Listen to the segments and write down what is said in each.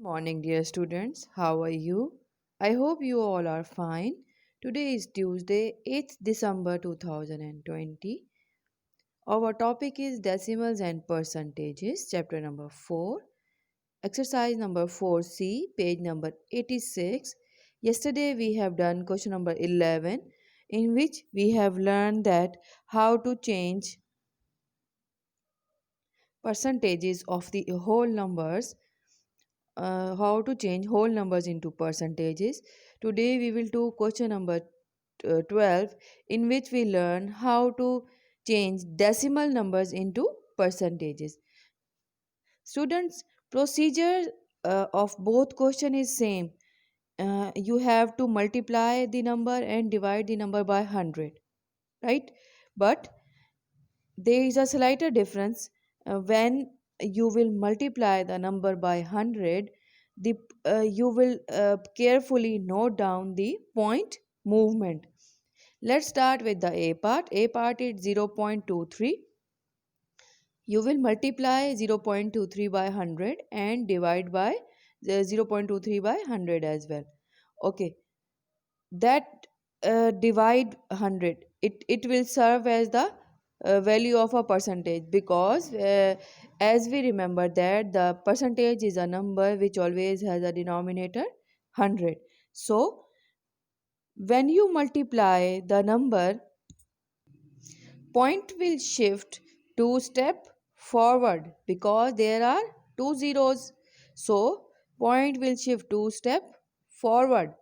Morning, dear students. How are you? I hope you all are fine. Today is Tuesday, 8th December 2020. Our topic is decimals and percentages, chapter number 4, exercise number 4C, page number 86. Yesterday we have done question number 11, in which we have learned that how to change percentages of the whole numbers, how to change whole numbers into percentages. Today we will do question number 12, in which we learn how to change decimal numbers into percentages. Students, procedure of both question is same. You have to multiply the number and divide the number by 100, right? But there is a slighter difference. When you will multiply the number by 100, you will carefully note down the point movement. Let's start with the a part. A part is 0.23. You will multiply 0.23 by 100 and divide by 0.23 by 100 as well. Okay, that divide 100, it will serve as the value of a percentage, because as we remember that the percentage is a number which always has a denominator 100. So when you multiply the number, point will shift two step forward because there are two zeros. So point will shift two step forward.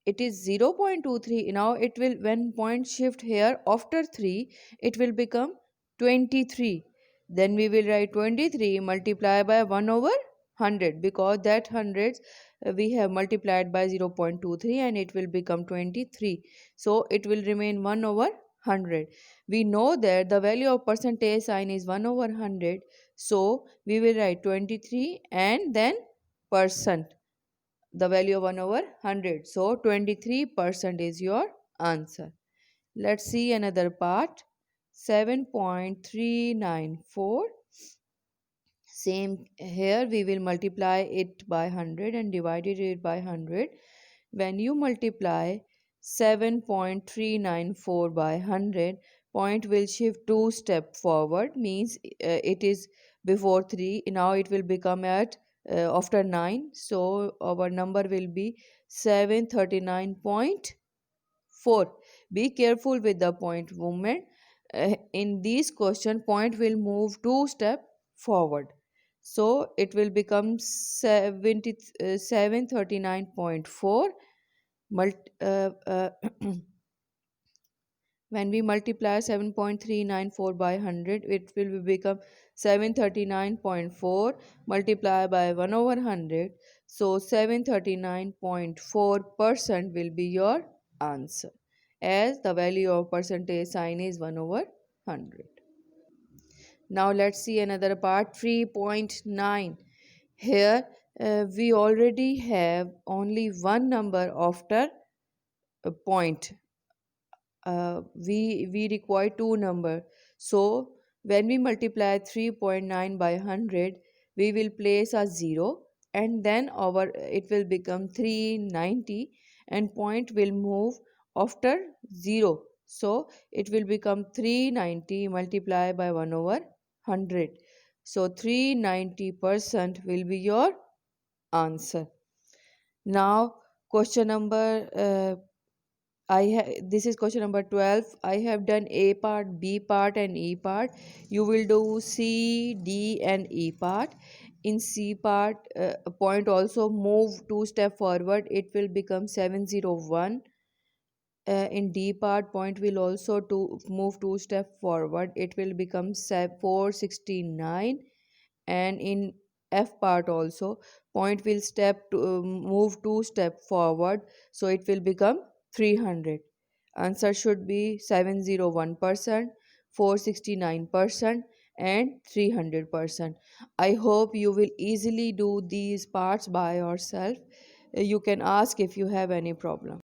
It is 0.23. Now it will, when point shift here after 3, it will become 23. Then we will write 23 multiply by 1 over 100, because that hundreds we have multiplied by 0.23 and it will become 23. So it will remain 1 over 100. We know that the value of percentage sign is 1 over 100. So we will write 23 and then percent, the value of 1 over 100. So 23% is your answer. Let's see another part. 7.394. Same here, we will multiply it by 100 and divide it by 100. When you multiply 7.394 by 100, point will shift two step forward, means it is before 3. Now it will become at after 9. So our number will be 739.4. Be careful with the point movement. In this question, point will move two step forward. So it will become 739.4. When we multiply 7.394 by 100, it will become 739.4 multiplied by 1 over 100. So 739.4% will be your answer, as the value of percentage sign is 1 over 100. Now let's see another part, 3.9. Here we already have only one number after a point. We require two number. So when we multiply 3.9 by 100, we will place a 0 and then our it will become 390 and point will move after 0. So it will become 390 multiplied by 1 over 100. So 390% will be your answer. Now question number this is question number 12. I have done A part, B part and E part. You will do C, D and E part. In C part, point also move two step forward. It will become 701. In D part, point will also move two step forward. It will become 469. And in F part also, point will move two step forward, so it will become 300. Answer should be 701%, 469% and 300%. I hope you will easily do these parts by yourself. You can ask if you have any problem.